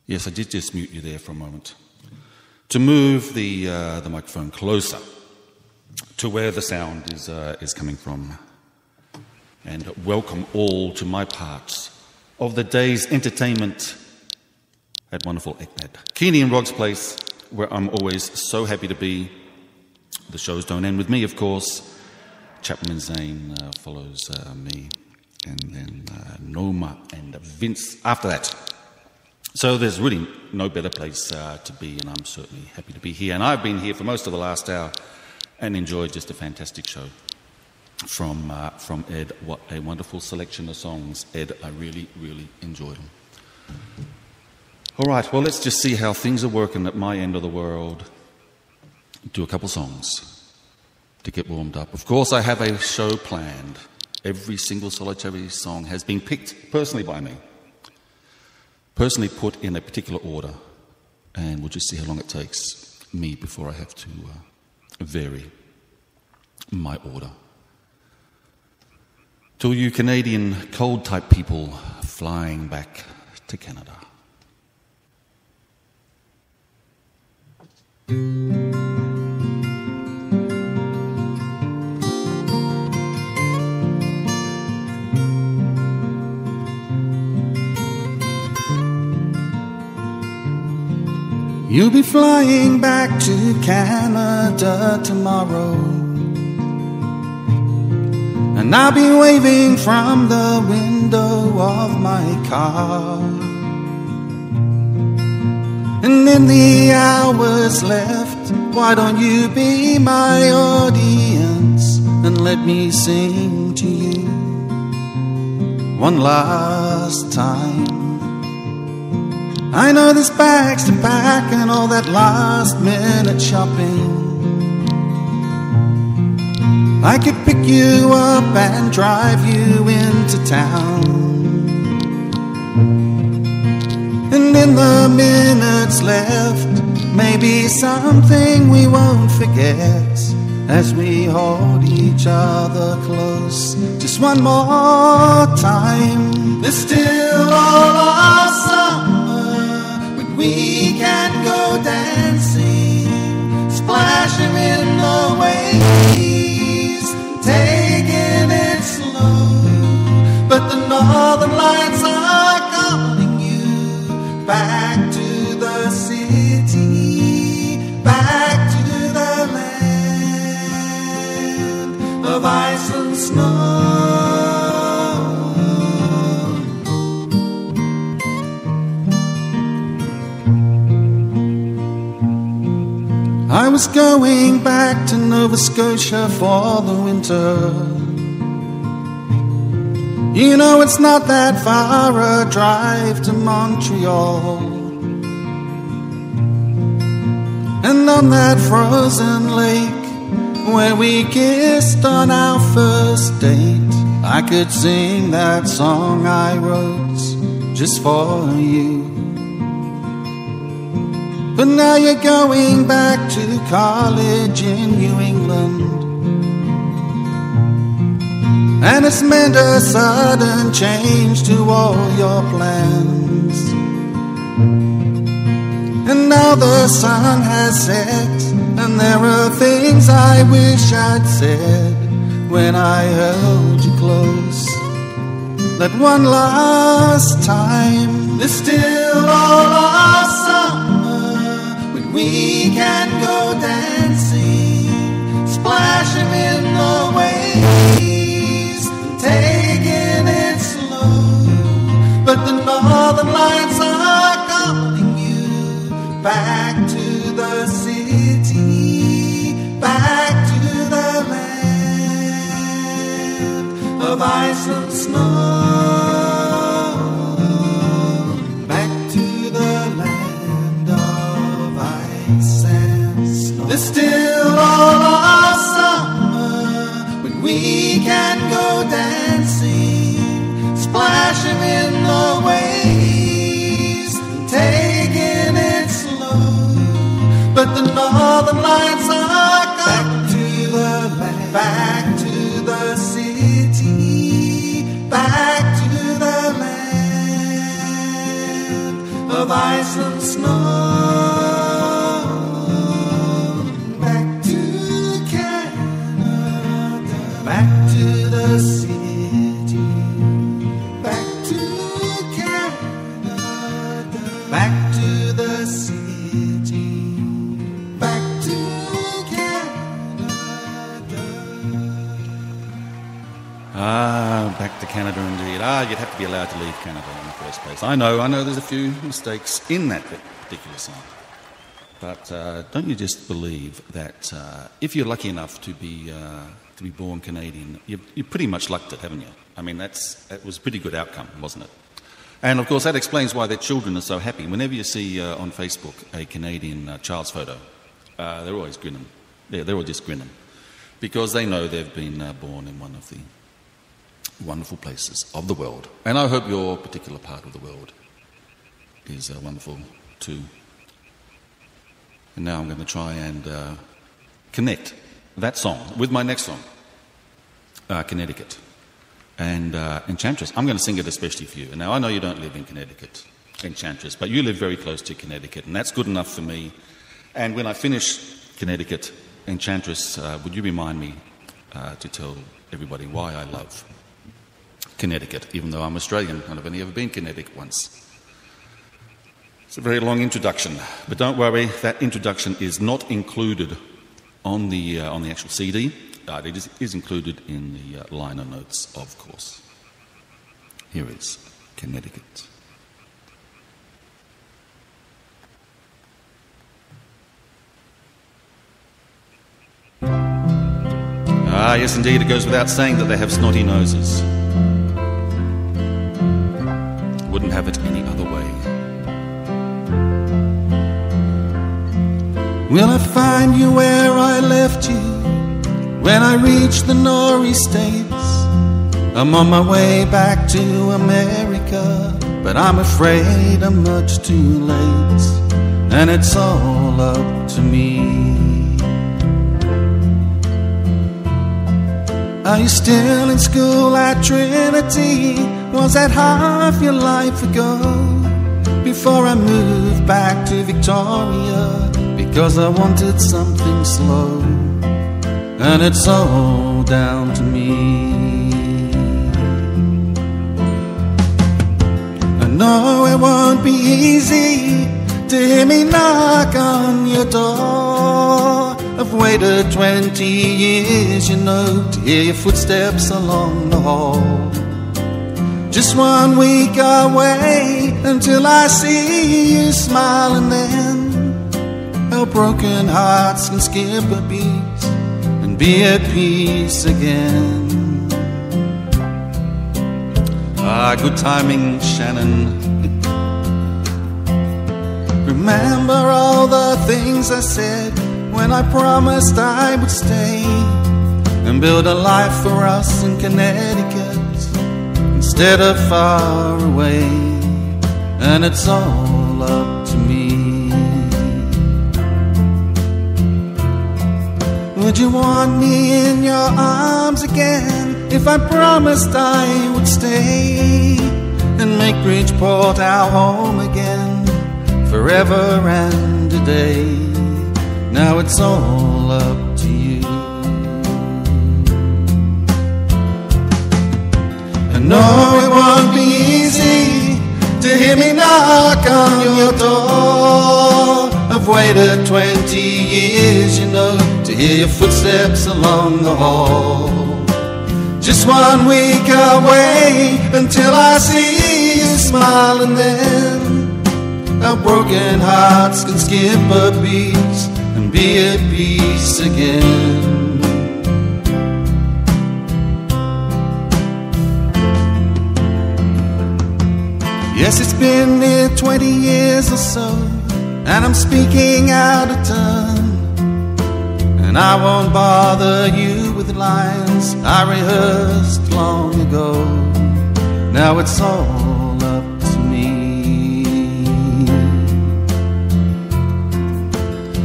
Yes, I did just mute you there for a moment. To move the microphone closer to where the sound is coming from. And welcome all to my part of the day's entertainment at wonderful Eknad. Keaney and Rog's Place, where I'm always so happy to be. The shows don't end with me, of course. Chapman and Zane follows me, and then Noma and Vince after that. So there's really no better place to be, and I'm certainly happy to be here. And I've been here for most of the last hour and enjoyed just a fantastic show from Ed. What a wonderful selection of songs. Ed, I really, really enjoyed them. All right, well, let's just see how things are working at my end of the world. Do a couple songs to get warmed up. Of course, I have a show planned. Every single solitary song has been picked personally by me. Personally put in a particular order, and we'll just see how long it takes me before I have to vary my order. To you Canadian cold-type people flying back to Canada. You'll be flying back to Canada tomorrow, and I'll be waving from the window of my car. And in the hours left, why don't you be my audience and let me sing to you one last time. I know there's bags to pack and all that last minute shopping. I could pick you up and drive you into town. And in the minutes left, maybe something we won't forget as we hold each other close just one more time. There's still all our summer when we can go dancing, splashing in the waves, taking it slow. But the northern lights are calling you back to the city, back to the land of ice and snow. I was going back to Nova Scotia for the winter. You know it's not that far a drive to Montreal. And on that frozen lake where we kissed on our first date, I could sing that song I wrote just for you. But now you're going back to college in New England, and it's meant a sudden change to all your plans. And now the sun has set, and there are things I wish I'd said when I held you close that one last time. There's still all our summer when we can go dancing, splashing in the waves, taking it slow. But the northern lights are calling you back to the city, back to the land of ice and snow. Back to the land of ice and snow. There's still all our summer when we can go dancing, splashing in the waves, taking it slow. But the northern lights are back to the land, back to the city, back to the land of of ice and snow. Back to Canada, back to the city. Back to Canada, back to the city. Back to Canada. Back to Canada indeed. You'd have to be allowed to leave Canada in the first place. I know there's a few mistakes in that particular song. But don't you just believe that if you're lucky enough to be born Canadian, you pretty much lucked it, haven't you? I mean, that was a pretty good outcome, wasn't it? And of course, that explains why their children are so happy. Whenever you see on Facebook a Canadian child's photo, they're always grinning. Yeah, they're all just grinning because they know they've been born in one of the wonderful places of the world. And I hope your particular part of the world is wonderful too. And now I'm going to try and connect that song with my next song, Connecticut. And Enchantress, I'm going to sing it especially for you. Now, I know you don't live in Connecticut, Enchantress, but you live very close to Connecticut, and that's good enough for me. And when I finish Connecticut, Enchantress, would you remind me to tell everybody why I love Connecticut, even though I'm Australian and I've only ever been to Connecticut once. It's a very long introduction, but don't worry, that introduction is not included on the actual CD. It is included in the liner notes, of course. Here is Connecticut. Yes, indeed, it goes without saying that they have snotty noses. Wouldn't have it any other way. Will I find you where I left you when I reach the Norrie States? I'm on my way back to America, but I'm afraid I'm much too late, and it's all up to me. Are you still in school at Trinity? Was that half your life ago? Before I moved back to Victoria, because I wanted something slow, and it's all down to me. I know it won't be easy to hear me knock on your door. I've waited 20 years, you know, to hear your footsteps along the hall. Just 1 week away until I see you smile, and then our broken hearts can skip a beat and be at peace again. Good timing, Shannon. Remember all the things I said when I promised I would stay and build a life for us in Connecticut instead of far away, and it's all up to me. Would you want me in your arms again if I promised I would stay and make Bridgeport our home again forever and a day? Now it's all up to you. I know it won't be easy to hear me knock on your door. I've waited 20 years, you know, to hear your footsteps along the hall. Just 1 week away until I see you smile, and then our broken hearts can skip a beat and be at peace again. Yes, it's been near 20 years or so, and I'm speaking out of turn, and I won't bother you with lines I rehearsed long ago. Now it's all up to me.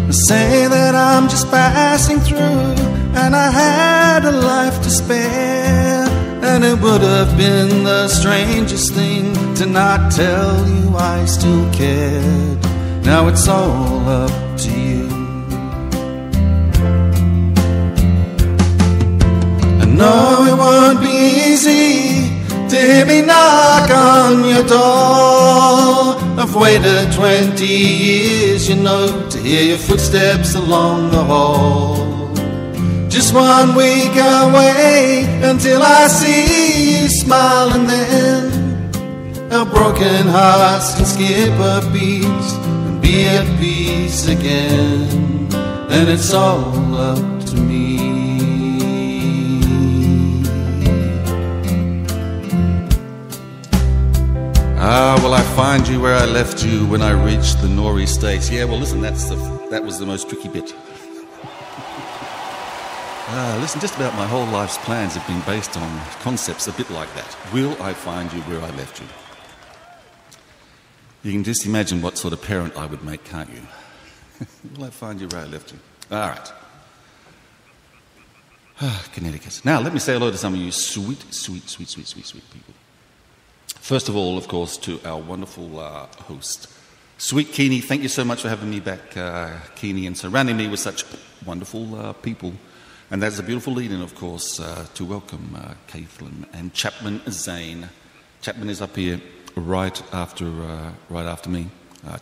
I say that I'm just passing through, and I had a life to spare. And it would have been the strangest thing to not tell you I still cared. Now it's all up to you. I know it won't be easy to hear me knock on your door. I've waited 20 years, you know, to hear your footsteps along the hall. Just 1 week away until I see you smile, and then our broken hearts can skip a beat and be at peace again. Then it's all up to me. Ah, will I find you where I left you when I reached the Nori States? Yeah, well, listen, that was the most tricky bit. Listen, just about my whole life's plans have been based on concepts a bit like that. Will I find you where I left you? You can just imagine what sort of parent I would make, can't you? Will I find you where I left you? All right. Connecticut. Now, let me say hello to some of you sweet people. First of all, of course, to our wonderful host, Sweet Keeney. Thank you so much for having me back, Keeney, and surrounding me with such wonderful people. And that's a beautiful lead-in, of course, to welcome Caitlin and Chapman Zane. Chapman is up here right after me.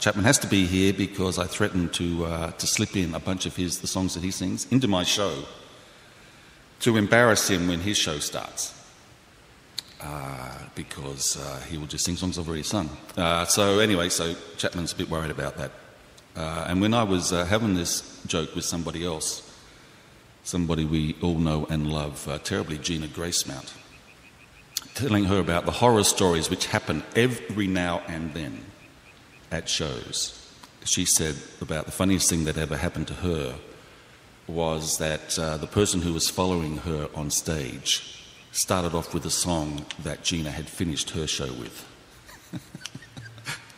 Chapman has to be here because I threatened to slip in a bunch of the songs that he sings into my show to embarrass him when his show starts. Because he will just sing songs I've already sung. So Chapman's a bit worried about that. And when I was having this joke with somebody else, somebody we all know and love terribly, Gina Gracemount, telling her about the horror stories which happen every now and then at shows. She said about the funniest thing that ever happened to her was that the person who was following her on stage started off with a song that Gina had finished her show with.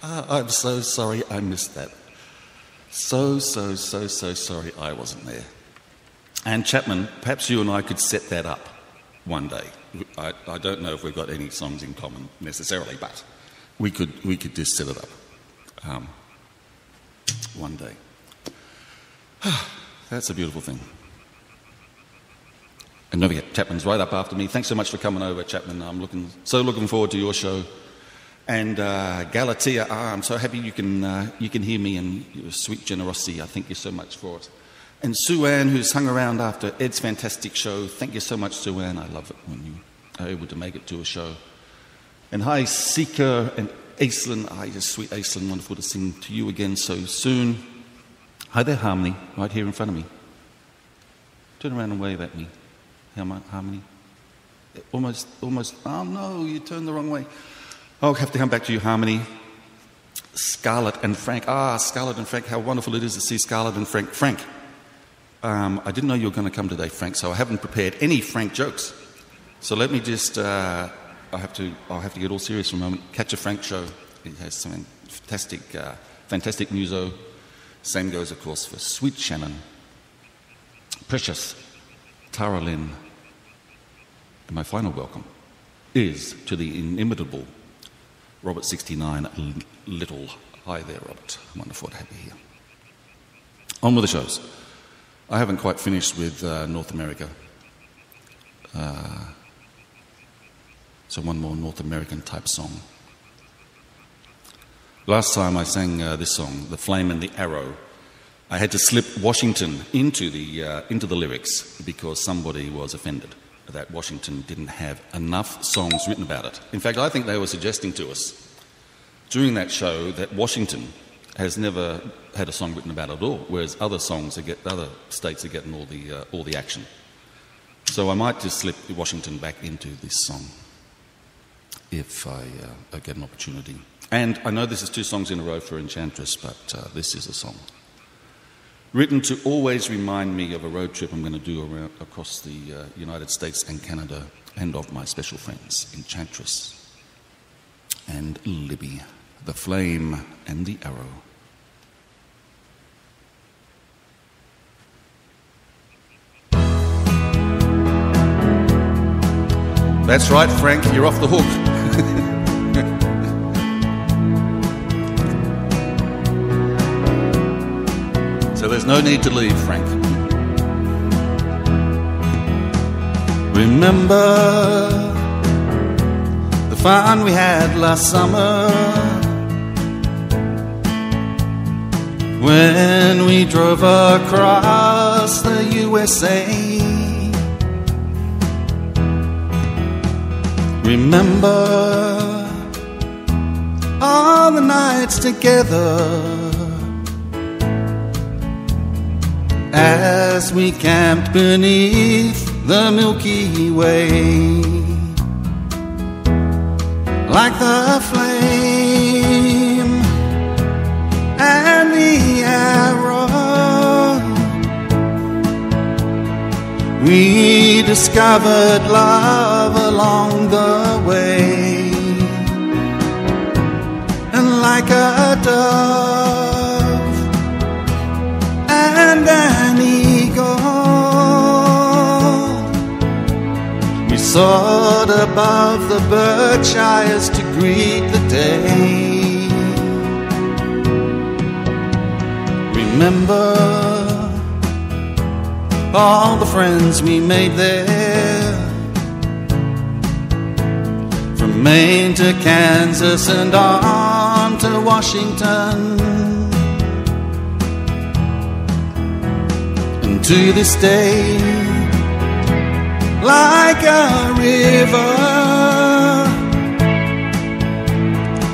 I'm so sorry I missed that. So sorry I wasn't there. And Chapman, perhaps you and I could set that up one day. I don't know if we've got any songs in common necessarily, but we could just set it up one day. That's a beautiful thing. And don't forget, Chapman's right up after me. Thanks so much for coming over, Chapman. I'm looking forward to your show. And Galatea, I'm so happy you can hear me and your sweet generosity. I thank you so much for it. And Sue Ann, who's hung around after Ed's fantastic show. Thank you so much, Sue Ann. I love it when you are able to make it to a show. And hi, Seeker and Aislinn. Hi, sweet Aislinn. Wonderful to sing to you again so soon. Hi there, Harmony, right here in front of me. Turn around and wave at me. Harmony. Almost. Oh no, you turned the wrong way. I'll have to come back to you, Harmony. Scarlett and Frank. Scarlett and Frank. How wonderful it is to see Scarlett and Frank. Frank. I didn't know you were going to come today, Frank, so I haven't prepared any Frank jokes. So let me just, I'll have to get all serious for a moment. Catch a Frank show. It has some fantastic muso. Same goes, of course, for Sweet Shannon, Precious, Tara Lynn. And my final welcome is to the inimitable Robert 69 Little. Hi there, Robert. Wonderful to have you here. On with the shows. I haven't quite finished with North America. So one more North American type song. Last time I sang this song, The Flame and the Arrow, I had to slip Washington into the lyrics because somebody was offended that Washington didn't have enough songs written about it. In fact, I think they were suggesting to us during that show that Washington has never had a song written about it at all, whereas other states are getting all the action. So I might just slip Washington back into this song if I get an opportunity. And I know this is 2 songs in a row for Enchantress, but this is a song written to always remind me of a road trip I'm going to do across the United States and Canada, and of my special friends, Enchantress and Libby, The Flame and the Arrow. That's right, Frank, you're off the hook. So there's no need to leave, Frank. Remember the fun we had last summer when we drove across the USA. Remember all the nights together as we camped beneath the Milky Way. Like the flame and the arrow, we discovered love along the way. And like a dove and an eagle, we soared above the Berkshires to greet the day. Remember all the friends we made there, from Maine to Kansas and on to Washington. And to this day, like a river,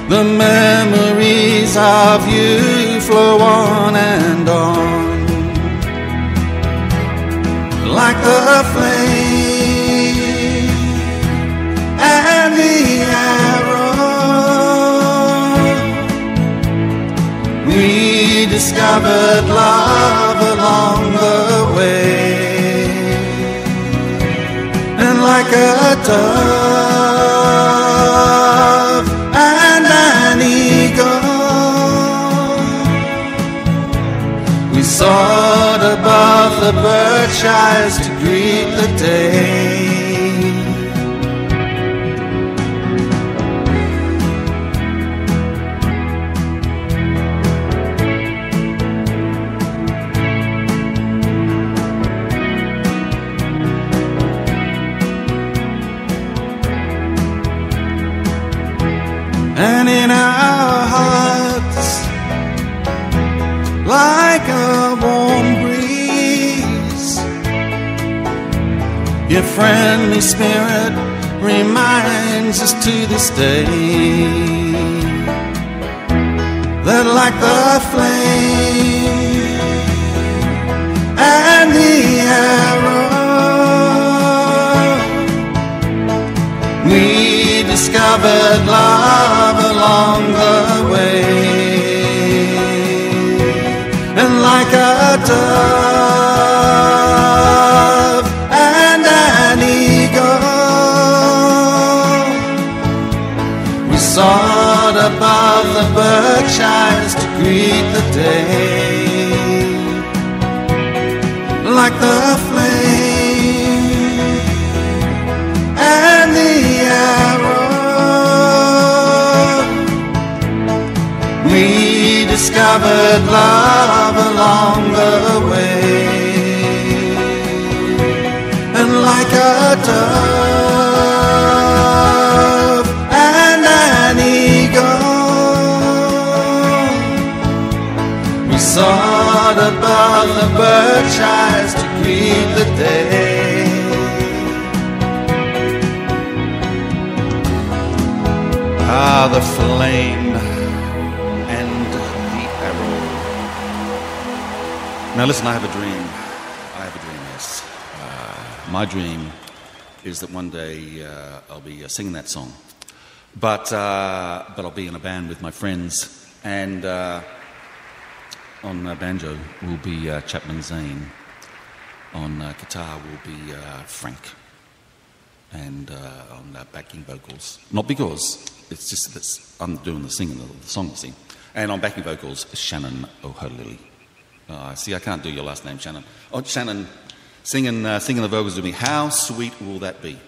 the memories of you flow on and on. Like the flame and the arrow, we discovered love along the way. And like a dove and an eagle, we soared above the Berkshires to greet the day. And in our hearts, like a warm breeze, your friendly spirit reminds us to this day that like the flame and the arrow, we discovered love along the way. And like a dove and an eagle, we soared above the Berkshires to greet the day. Like the flame and the arrow, we discovered love along the way. And like a dove and an eagle, we soared above the Berkshires to greet the day. Ah, the flame. Now listen, I have a dream. Yes. My dream is that one day I'll be singing that song. But I'll be in a band with my friends, and on banjo will be Chapman Zane. On guitar will be Frank. And on backing vocals. Not because, it's just that I'm doing the singing, the song sing. And on backing vocals, Shannon O'Haley. See, I can't do your last name, Shannon. Oh, Shannon, singing the vocals with me. How sweet will that be?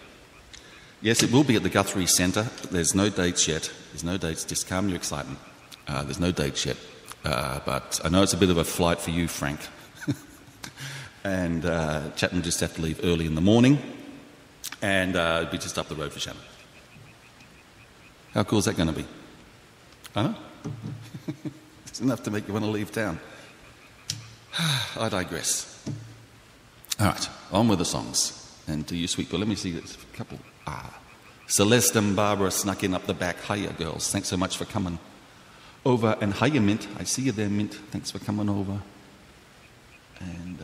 Yes, it will be at the Guthrie Centre. There's no dates yet. There's no dates. Just calm your excitement. There's no dates yet. But I know it's a bit of a flight for you, Frank. And Chapman just have to leave early in the morning. And it'll be just up the road for Shannon. How cool is that going to be? I know. It's enough to make you want to leave town. I digress. All right, on with the songs. And to you, sweet girl, let me see a couple. Celeste and Barbara snuck in up the back. Hiya, girls. Thanks so much for coming over. And hiya, Mint. I see you there, Mint. Thanks for coming over. And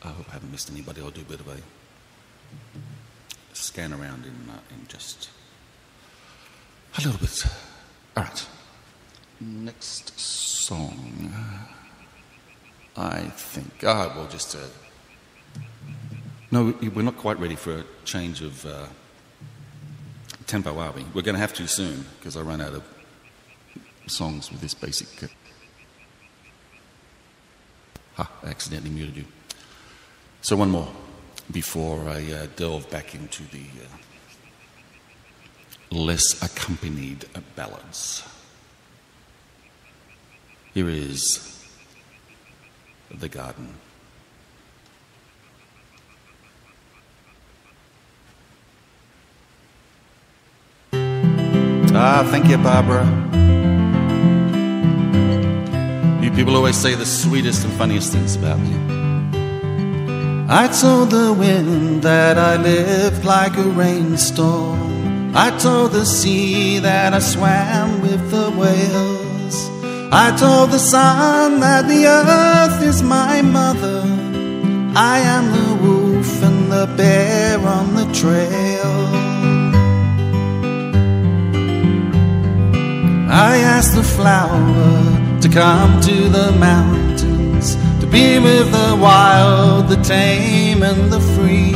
I hope I haven't missed anybody. I'll do a bit of a scan around in just a little bit. All right. Next song. I think. Well, just no, we're not quite ready for a change of tempo, are we? We're going to have to soon because I ran out of songs with this basic. I accidentally muted you. So one more before I delve back into the less accompanied ballads. Here is The Garden. Thank you, Barbara. You people always say the sweetest and funniest things about me. I told the wind that I lived like a rainstorm. I told the sea that I swam with the whales. I told the sun that the earth is my mother. I am the wolf and the bear on the trail. I asked the flower to come to the mountains, to be with the wild, the tame and the free,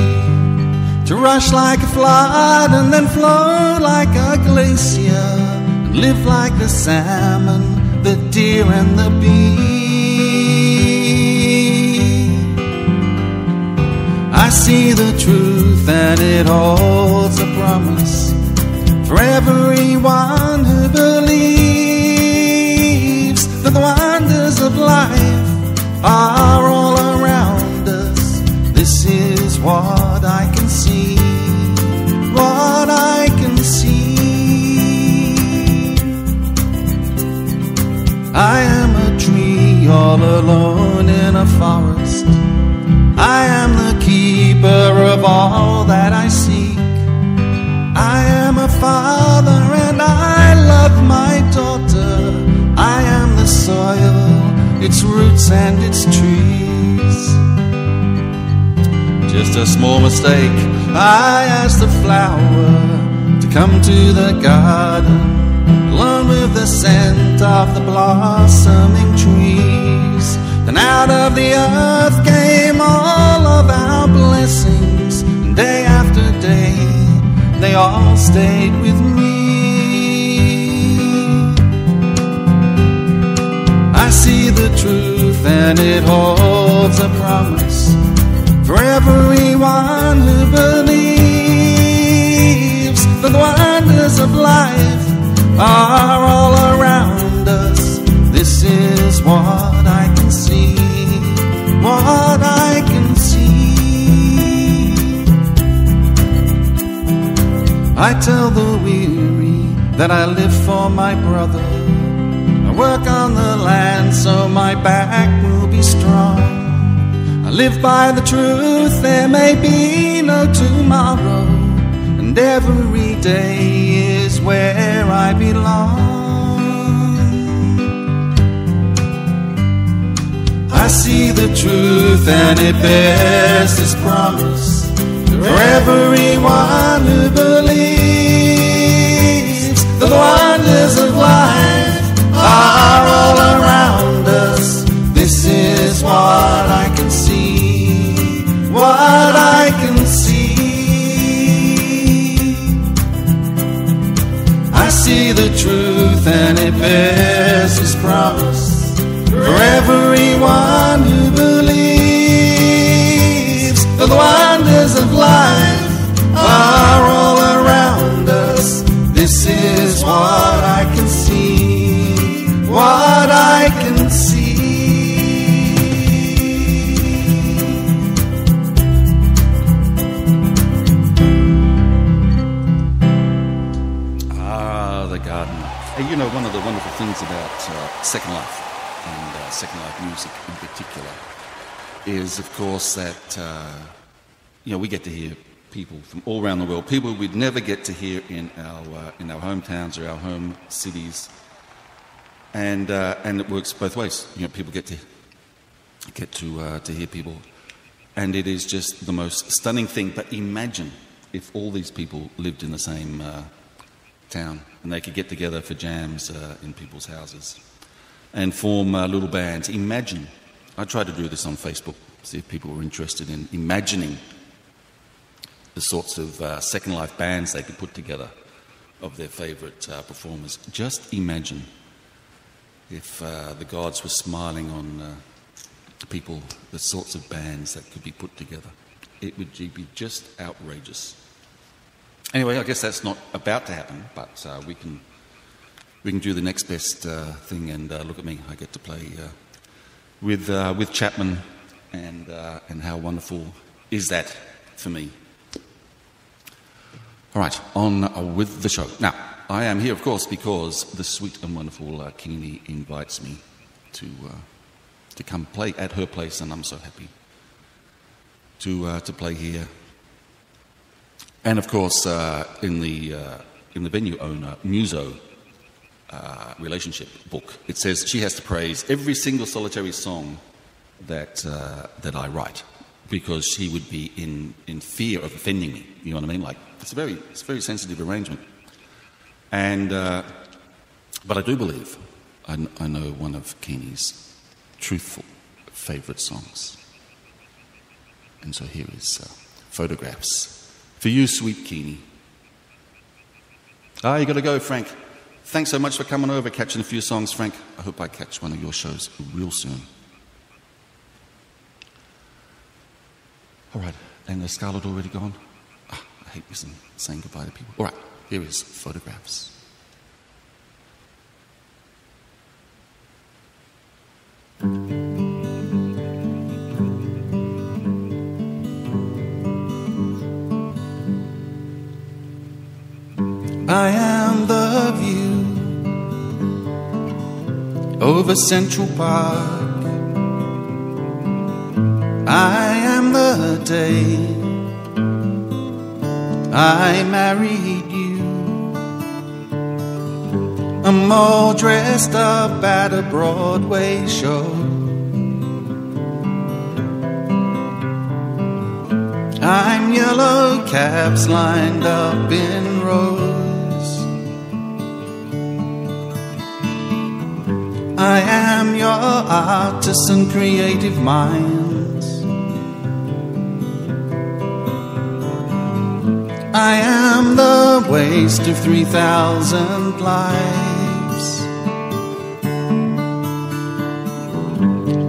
to rush like a flood and then flow like a glacier, and live like the salmon, the deer and the bee. I see the truth and it holds a promise for everyone who believes that the wonders of life are all around us. This is what I can see, what I can see. I am a tree all alone in a forest. I am the keeper of all that I seek. I am a father and I love my daughter. I am the soil, its roots and its trees. Just a small mistake. I asked the flower to come to the garden, along with the scent of the blossoming trees. Then out of the earth came all of our blessings, and day after day they all stayed with me. I see the truth and it holds a promise for everyone who believes that the wonders of life are all around us. This is what I can see, what I can see. I tell the weary that I live for my brother. I work on the land so my back will be strong. I live by the truth, there may be no tomorrow, and every day is where I belong. I see the truth and it bears this promise for everyone who believes that the wonders of life are all around us. This is what I can see, what I can see. I see the truth and it bears this promise for everyone who believes that the wonders of life are all around us. This is what I can see, what I can see. The garden. Hey, you know, one of the wonderful things about Second Life, and Second Life music in particular, is, of course, that we get to hear people from all around the world, people we'd never get to hear in our hometowns or our home cities, and it works both ways. You know, people get to hear people, and it is just the most stunning thing. But imagine if all these people lived in the same town, and they could get together for jams in people's houses and form little bands. Imagine, I tried to do this on Facebook, see if people were interested in imagining the sorts of Second Life bands they could put together of their favourite performers. Just imagine if the gods were smiling on people, the sorts of bands that could be put together. It would be just outrageous. Anyway, I guess that's not about to happen, but we can do the next best thing, and look at me. I get to play with Chapman, and how wonderful is that for me? All right, on with the show. Now, I am here, of course, because the sweet and wonderful Keane invites me to come play at her place, and I'm so happy to play here. And of course, in the venue owner Muso relationship book, it says she has to praise every single solitary song that I write, because she would be in fear of offending me. You know what I mean? Like, it's a very sensitive arrangement. And but I do believe I know one of Keane's truthful favourite songs. And so here is Photographs. For you, sweet Keane. You got to go, Frank. Thanks so much for coming over, catching a few songs, Frank. I hope I catch one of your shows real soon. All right, and is Scarlett already gone? I hate saying goodbye to people. All right, here is Photographs. I am the view over Central Park. I am the day I married you. I'm all dressed up at a Broadway show. I'm yellow cabs lined up in rows. I am your artists and creative minds. I am the waste of 3,000 lives.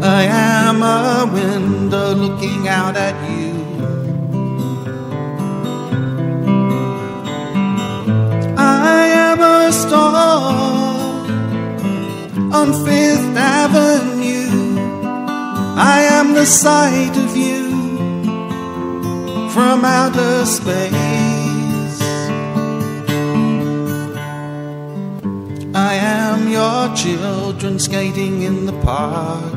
I am a window looking out at you. I am a star on Fifth Avenue. I am the sight of you from outer space. I am your children skating in the park.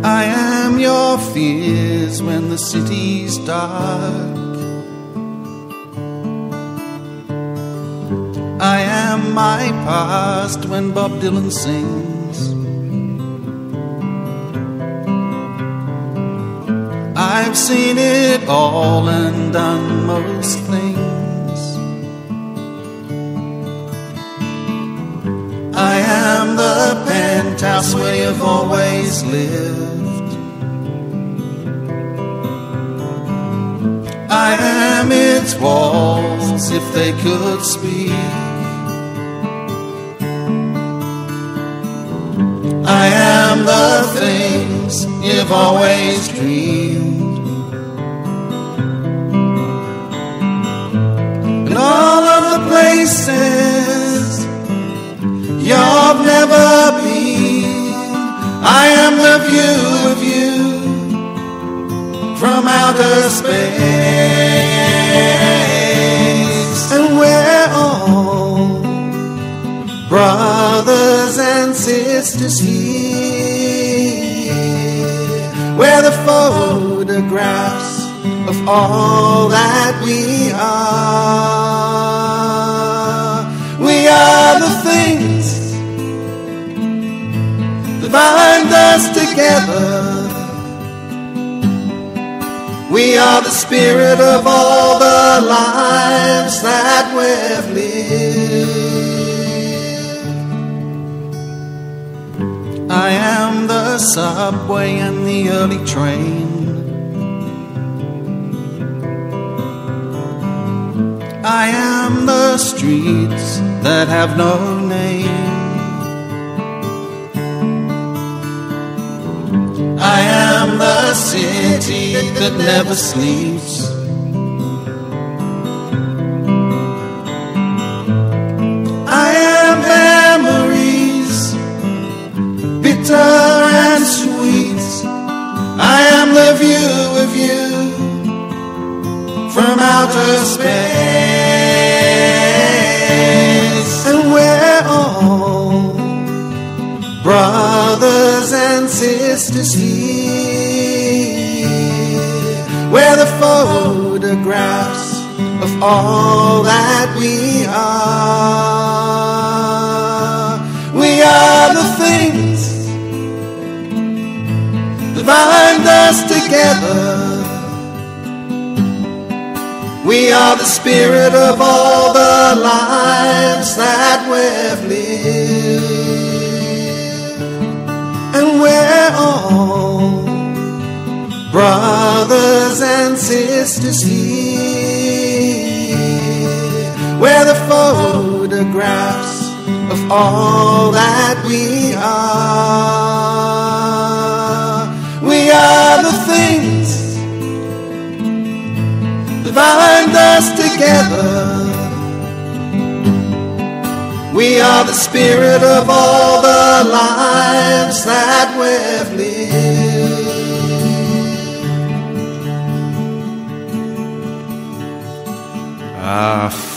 I am your fears when the city's dark. I am my past when Bob Dylan sings. I've seen it all and done most things. I am the penthouse where you've always lived. I am its walls if they could speak. I am the things you've always dreamed. places you've never been. I am the view of you from outer space, and we're all brothers and sisters here. We're the photographs of all that we are. We are the things that bind us together. We are the spirit of all the lives that we've lived. I am the subway and the early train. I am the streets that have no name. I am the city that never sleeps. I am memories, bitter and sweet. I am the view of you from outer space, and we're all brothers and sisters here. We're the photographs of all that we are. We are the things that bind us together. We are the spirit of all the lives that we've lived, and we're all brothers and sisters here. We're the photographs of all that we are. We are the things that bind us together. We are the spirit of all the lives that we've lived.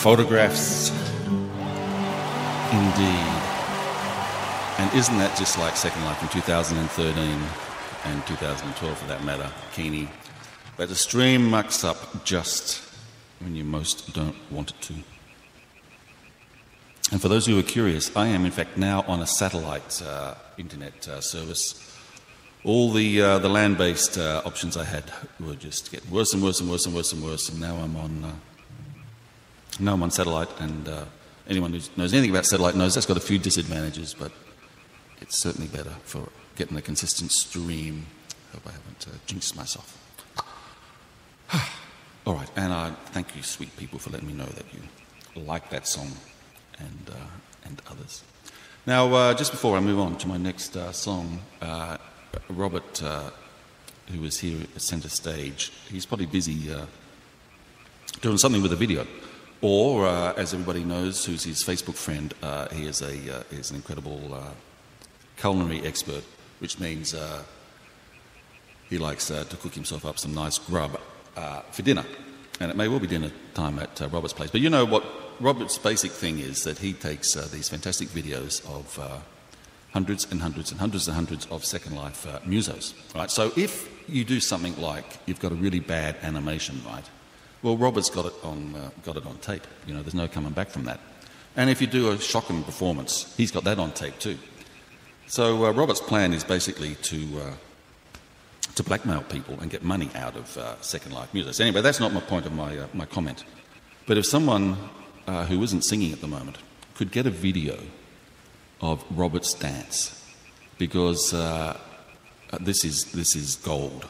Photographs, indeed. And isn't that just like Second Life in 2013 and 2012 for that matter, Keeney? But the stream mucks up just when you most don't want it to. And for those who are curious, I am in fact now on a satellite internet service. All the land-based options I had were just getting worse and worse and worse and worse and worse. And now I'm on satellite. And anyone who knows anything about satellite knows that's got a few disadvantages, but it's certainly better for getting a consistent stream. Hope I haven't jinxed myself. All right, and I thank you, sweet people, for letting me know that you like that song and others. Now, just before I move on to my next song, Robert, who is here at centre stage, he's probably busy doing something with a video. Or, as everybody knows, who's his Facebook friend, he is an incredible culinary expert, which means he likes to cook himself up some nice grub for dinner. And it may well be dinner time at Robert's place. But you know what Robert's basic thing is, that he takes these fantastic videos of hundreds and hundreds and hundreds and hundreds of Second Life musos. Right? So if you do something like you've got a really bad animation, right? Well, Robert's got it on tape. You know, there's no coming back from that. And if you do a shocking performance, he's got that on tape too. So Robert's plan is basically to blackmail people and get money out of Second Life musos. Anyway, that's not my point of my comment. But if someone who isn't singing at the moment could get a video of Robert's dance, because this is gold.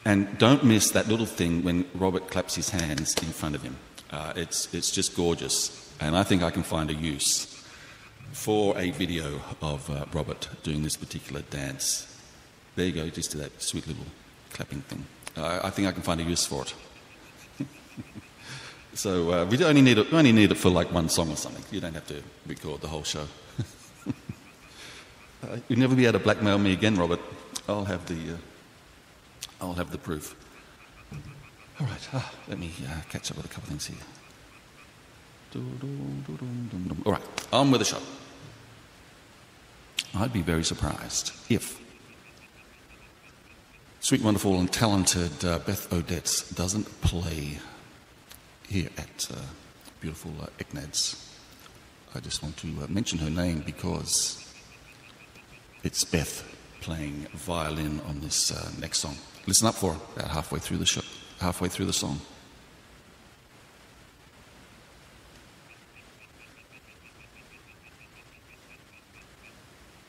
And don't miss that little thing when Robert claps his hands in front of him. It's just gorgeous, and I think I can find a use for a video of Robert doing this particular dance. There you go, just do that sweet little clapping thing. I think I can find a use for it. So we only need it for like one song or something. You don't have to record the whole show. You'll never be able to blackmail me again, Robert. I'll have the proof. All right, let me catch up with a couple of things here. All right, on with the show. I'd be very surprised if sweet, wonderful and talented Beth Odets doesn't play here at beautiful Eknads. I just want to mention her name because it's Beth playing violin on this next song. Listen up for her, about halfway through the song.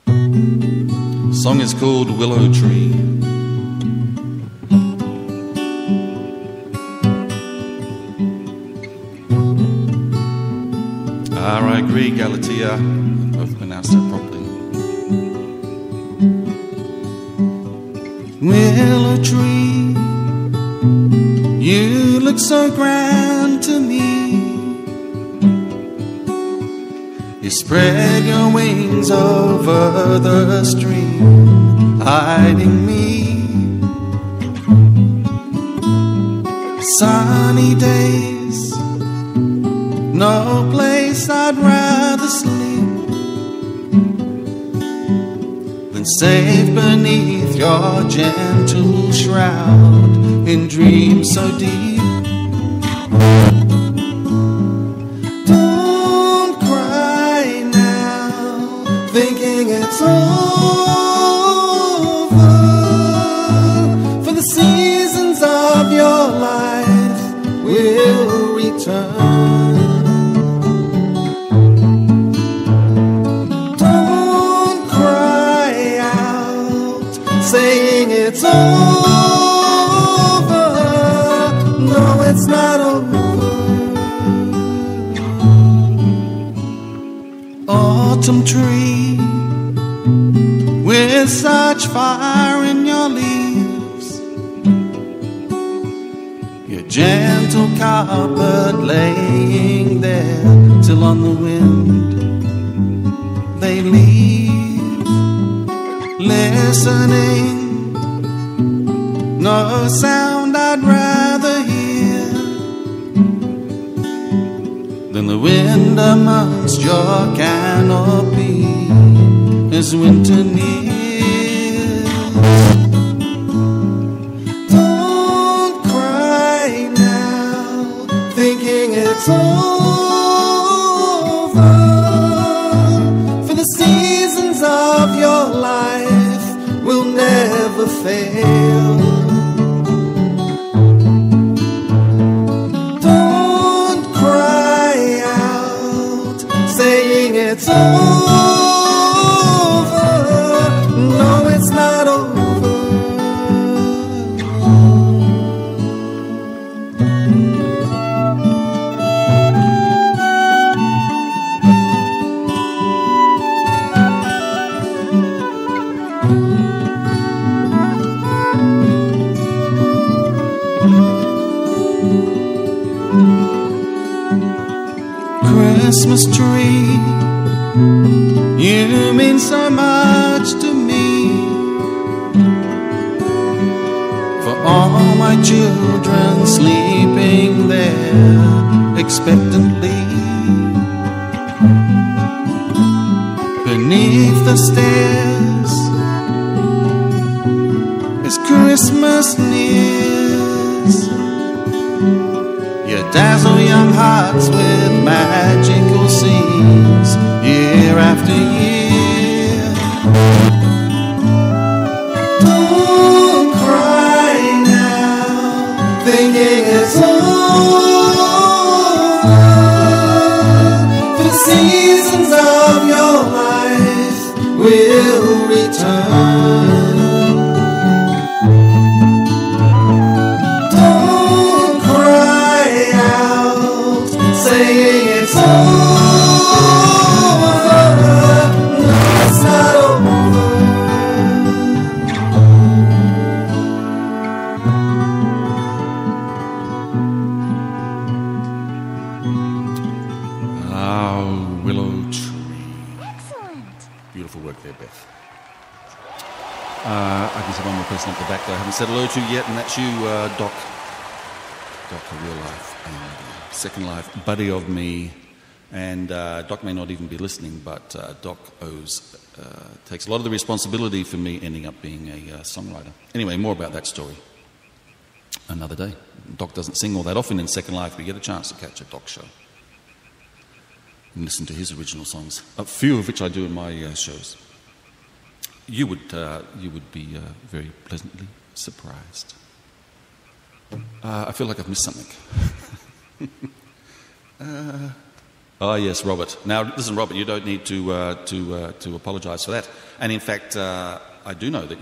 The song is called Willow Tree. I agree, Galatea. I both pronounced that properly. Willow tree, you look so grand to me. You spread your wings over the stream, hiding me. Sunny days, no place I'd rather sleep than safe beneath your gentle shroud in dreams so deep. Don't cry now, thinking it's over, for the seasons of your life will return. Saying it's over. No, it's not over. Autumn tree, with such fire in your leaves, your gentle carpet laying there till on the wind they leave. Listening, no sound I'd rather hear than the wind amongst your canopy as winter nears. Don't cry now, thinking it's over, for the seasons of your life will never fail. Don't cry out, saying it's over. No, it's not over. Christmas tree, you mean so much to me. For all my children sleeping there expectantly, beneath the stairs as Christmas nears, you dazzle young hearts with magical scenes year after year. Don't cry now, thinking it's over, for the seasons of your life will return. Saying it's over. No, it's not over. Willow Tree. Excellent. Beautiful work there, Beth. I can see one more person up the back that I haven't said hello to yet, and that's you, Doc. Doc, a real life and Second Life buddy of me. And Doc may not even be listening, but Doc takes a lot of the responsibility for me ending up being a songwriter. Anyway, more about that story another day. Doc doesn't sing all that often in Second Life. We get a chance to catch a Doc show and listen to his original songs, a few of which I do in my shows. You would be very pleasantly surprised. I feel like I've missed something. Oh yes, Robert. Now listen, Robert, you don't need to apologise for that. And in fact, I do know that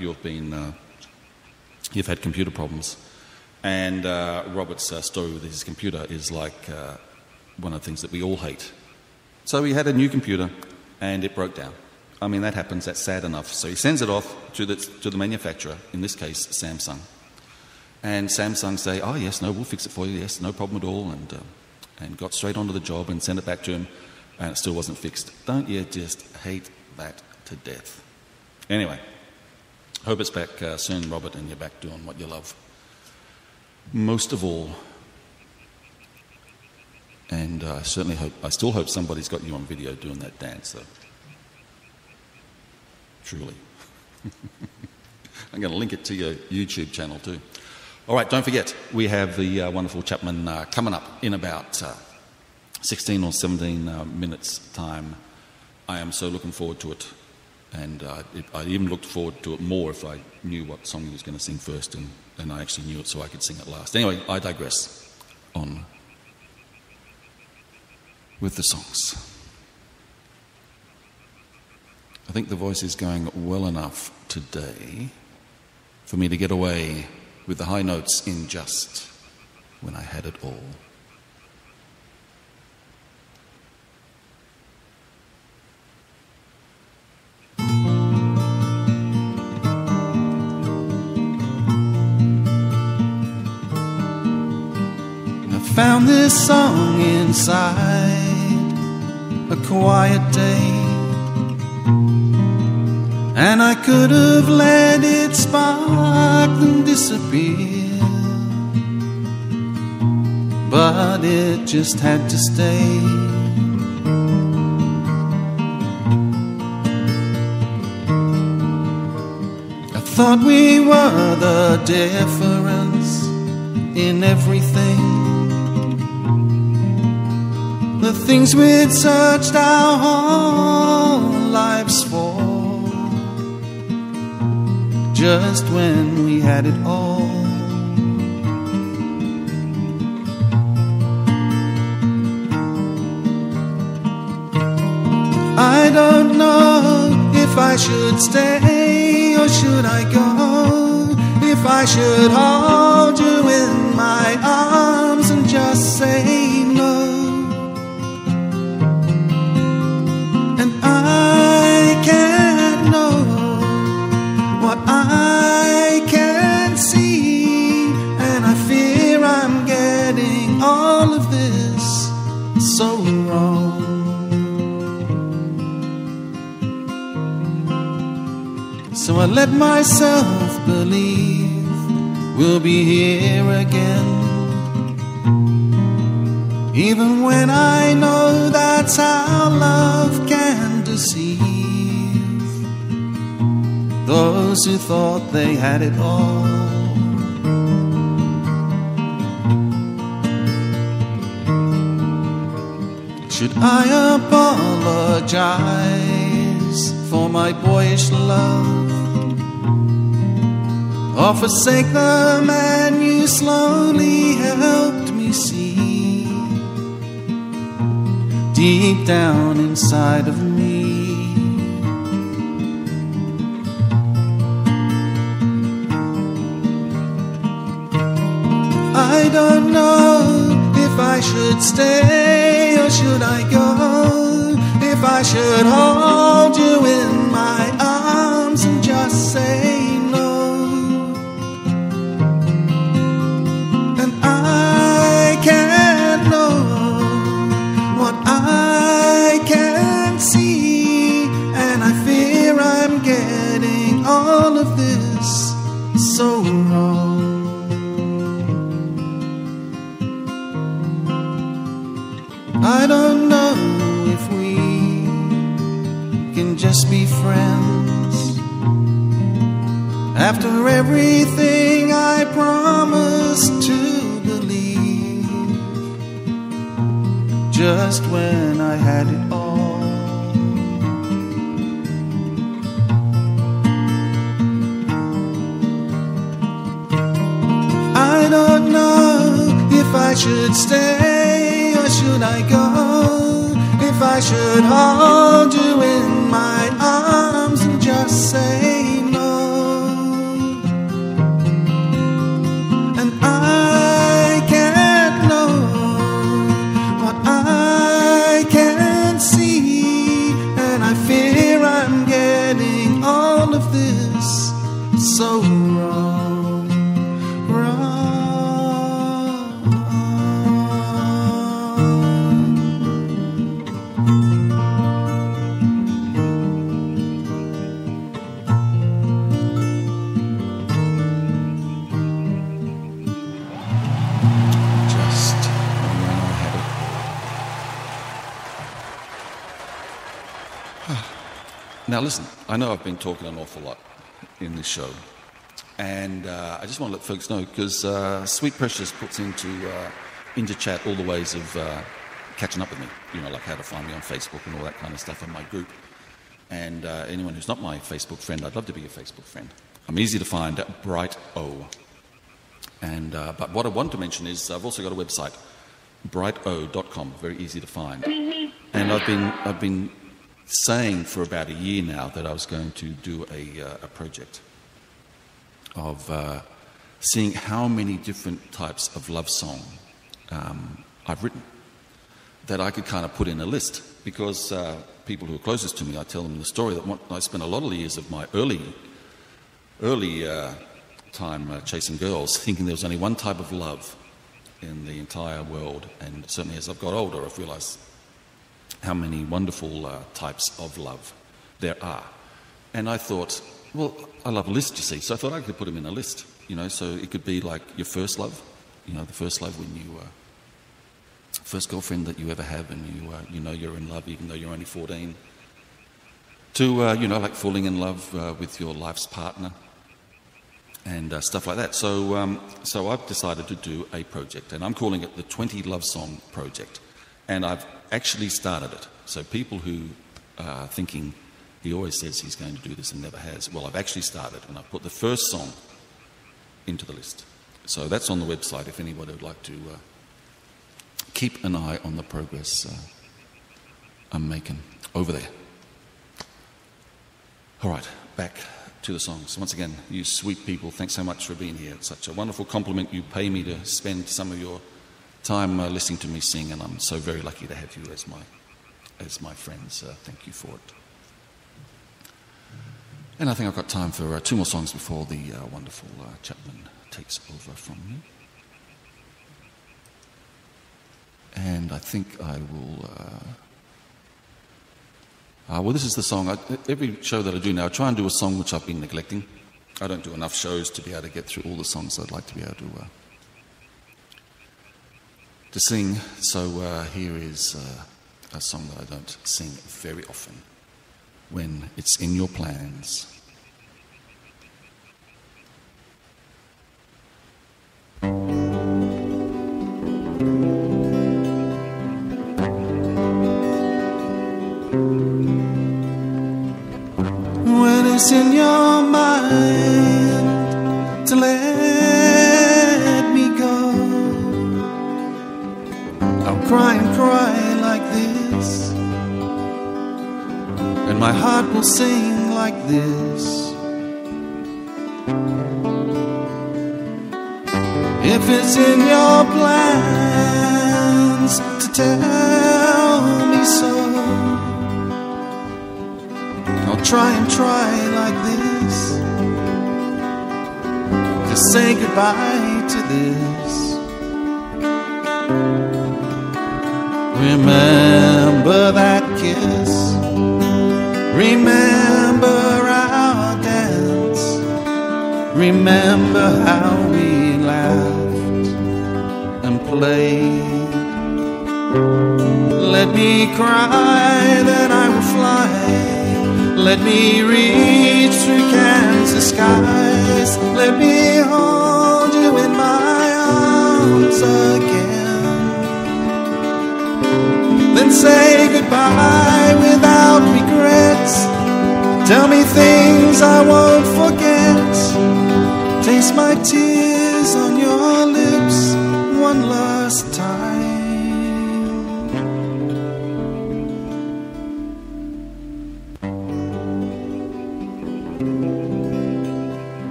you've had computer problems. And Robert's story with his computer is like one of the things that we all hate. So he had a new computer, and it broke down. I mean, that happens. That's sad enough. So he sends it off to the manufacturer, in this case, Samsung. And Samsung say, "Oh yes, no, we'll fix it for you. Yes, no problem at all." And got straight onto the job and sent it back to him, and it still wasn't fixed. Don't you just hate that to death? Anyway, hope it's back soon, Robert, and you're back doing what you love most of all. And I still hope somebody's got you on video doing that dance, though. Truly. I'm going to link it to your YouTube channel too. All right, don't forget, we have the wonderful Chapman coming up in about 16 or 17 minutes' time. I am so looking forward to it. And I even looked forward to it more if I knew what song he was going to sing first, and I actually knew it so I could sing it last. Anyway, I digress. On with the songs. I think the voice is going well enough today for me to get away with the high notes in Just When I Had It All. I found this song inside a quiet day, and I could have let it spark and disappear, but it just had to stay. I thought we were the difference in everything, the things we'd searched our whole lives for, just when we had it all. I don't know if I should stay or should I go, if I should hold you in my arms and just say no. And I can't know what I can see, and I fear I'm getting all of this so wrong. So I let myself believe we'll be here again, even when I know that's how love can deceive those who thought they had it all. Should I apologize for my boyish love, or forsake the man you slowly helped me see deep down inside of me? I don't know if I should stay or should I go, if I should hold you in my arms and just say no. And I can't know what I can I don't know if we can just be friends. After everything I promised to believe, just when I had it all. I don't know if I should stay or should I go, if I should hold you in my arms and just say no. And I can't know what I can't see, and I fear I'm getting all of this so wrong, wrong. Now listen, I know I've been talking an awful lot in this show, and I just want to let folks know, because Sweet Precious puts into chat all the ways of catching up with me, you know, like how to find me on Facebook and all that kind of stuff in my group. And anyone who's not my Facebook friend, I'd love to be your Facebook friend. I'm easy to find at Bright O. And but what I want to mention is I've also got a website, brighto.com, very easy to find. And I've been saying for about a year now that I was going to do a project of seeing how many different types of love song I've written, that I could kind of put in a list, because people who are closest to me, I tell them the story that I spent a lot of the years of my early time chasing girls, thinking there was only one type of love in the entire world. And certainly as I've got older, I've realized how many wonderful types of love there are. And I thought, well, I love lists, you see, so I thought I could put them in a list, you know, so it could be like your first love, you know, the first love when you first girlfriend that you ever have, and you know you're in love even though you're only 14, to you know, like falling in love with your life's partner and stuff like that. So I've decided to do a project, and I'm calling it the 20 Love Song Project. And I've actually started it. So people who are thinking he always says he's going to do this and never has, well, I've actually started, and I've put the first song into the list. So that's on the website if anybody would like to keep an eye on the progress I'm making over there. All right, back to the songs. Once again, you sweet people, thanks so much for being here. It's such a wonderful compliment you pay me to spend some of your time listening to me sing, and I'm so very lucky to have you as my friends. Thank you for it. And I think I've got time for 2 more songs before the wonderful Chapman takes over from me. And I think I will... well, this is the song. Every show that I do now, I try and do a song which I've been neglecting. I don't do enough shows to be able to get through all the songs I'd like to be able to sing. So here is a song that I don't sing very often, When It's in Your Plans. When it's in your mind to let me go, I'll cry and cry like this, and my heart will sing like this. If it's in your plans to tell me so, I'll try and try like this to say goodbye to this. Remember that kiss, remember our dance, remember how we laughed and played Let me cry, then I will fly. Let me reach through Kansas skies. Let me hold you in my arms again. Then say goodbye without regrets. Tell me things I won't forget. Taste my tears on your lips one last time.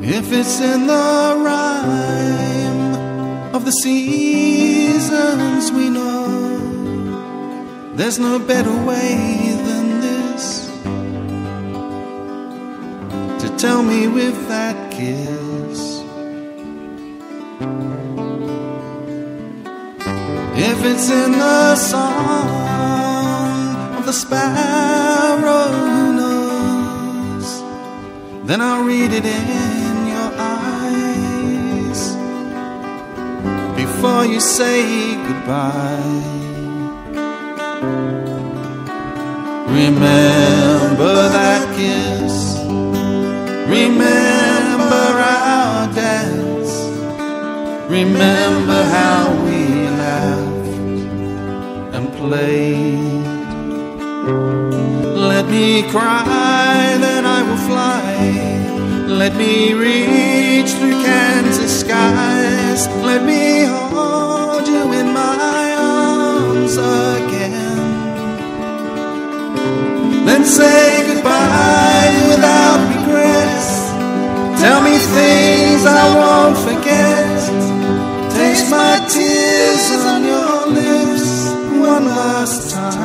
If it's in the rhyme of the seasons we know, there's no better way than this to tell me with that kiss. If it's in the song of the sparrow who knows, then I'll read it in your eyes before you say goodbye. Remember that kiss. Remember our dance. Remember how we laughed and played. Let me cry, then I will fly. Let me reach through Kansas skies. Let me hold you in my arms again. Then say goodbye without regrets. Tell me things I won't forget. Taste my tears on your lips one last time.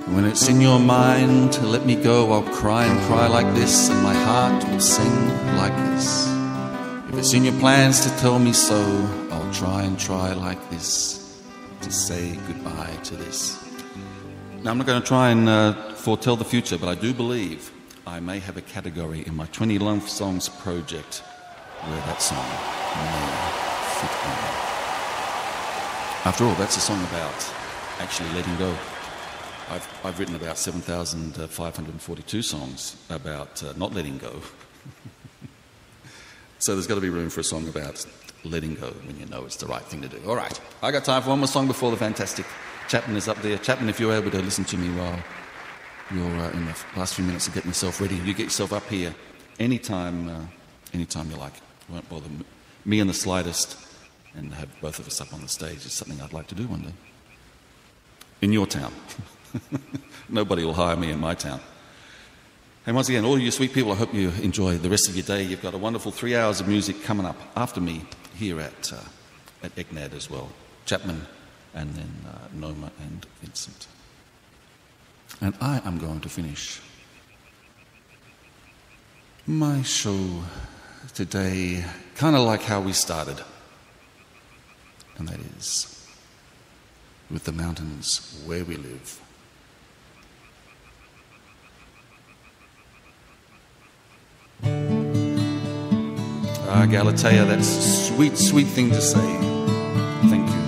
When it's in your mind to let me go, I'll cry and cry like this, and my heart will sing like this. If it's in your plans to tell me so, I'll try and try like this to say goodbye to this. Now, I'm not going to try and foretell the future, but I do believe I may have a category in my 20 Love Songs project where that song may fit in. After all, that's a song about actually letting go. I've written about 7,542 songs about not letting go. So there's got to be room for a song about letting go when you know it's the right thing to do. All right, I got time for one more song before the fantastic Chapman is up there. Chapman, if you're able to listen to me while you're in the last few minutes of getting yourself ready, you get yourself up here anytime you like. It won't bother me in the slightest, and have both of us up on the stage is something I'd like to do one day. In your town. Nobody will hire me in my town. And once again, all you sweet people, I hope you enjoy the rest of your day. You've got a wonderful 3 hours of music coming up after me here at EGNAD as well. Chapman, and then Noma and Vincent. And I am going to finish my show today kind of like how we started. And that is with the mountains where we live. Galatea, that's a sweet, sweet thing to say. Thank you.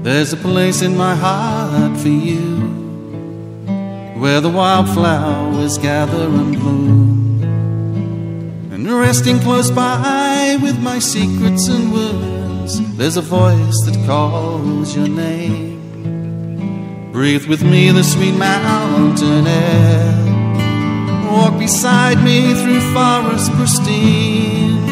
There's a place in my heart for you, where the wildflowers gather and bloom, and resting close by with my secrets and words, there's a voice that calls your name. Breathe with me the sweet mountain air, walk beside me through forests pristine,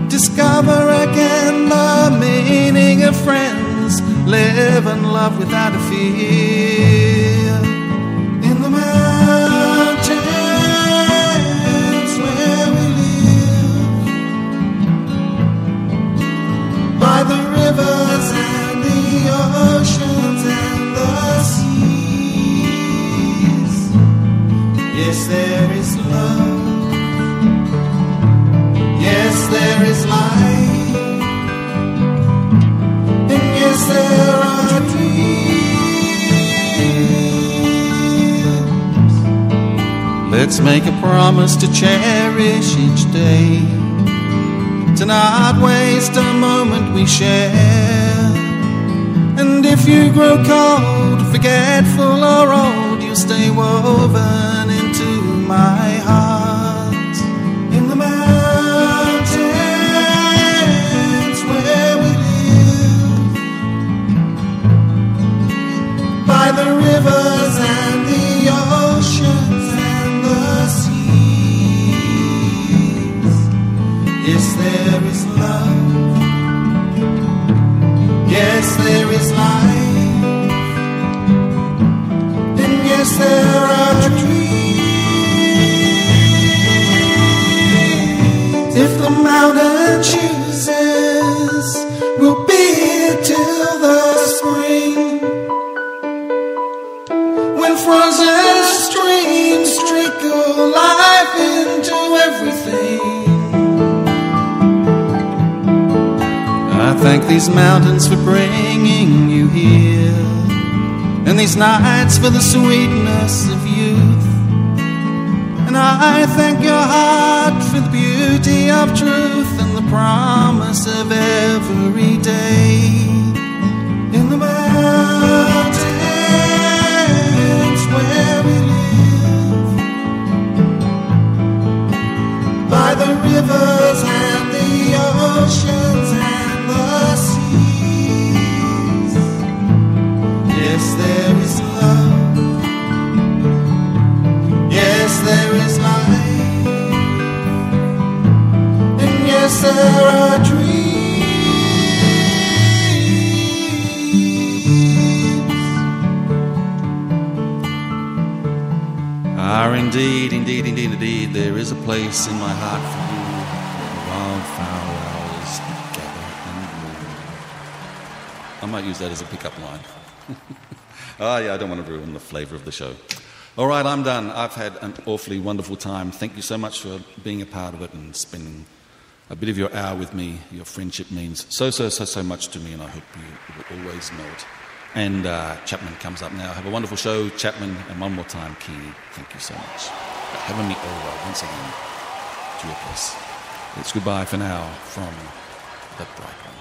discover again the meaning of friends, live and love without a fear. In the mountains where Let's make a promise to cherish each day, to not waste a moment we share. And if you grow cold, forgetful or old, you'll stay woven into my heart. In the mountains where we live, by the rivers and the oceans and the seas, yes, there is love, yes, there is life, and yes, there are dreams. If the mountain chooses, we'll be here till the spring, when frozen streams trickle life into everything. I thank these mountains for bringing you here, and these nights for the sweetness of youth. And I thank your heart for the beauty of truth and the promise of every day. In the mountains where we live, by the rivers and the oceans and the seas, yes, there is love, yes, there is life, and yes, there are dreams. Indeed, indeed, indeed, indeed, there is a place in my heart for you. Wildflower hours gather and bloom. I might use that as a pickup line. Yeah, I don't want to ruin the flavour of the show. All right, I'm done. I've had an awfully wonderful time. Thank you so much for being a part of it and spending a bit of your hour with me. Your friendship means so much to me, and I hope you will always know it. And Chapman comes up now. Have a wonderful show, Chapman, and one more time, Keeney. Thank you so much for having me over once again to your place. It's goodbye for now from the Bright One.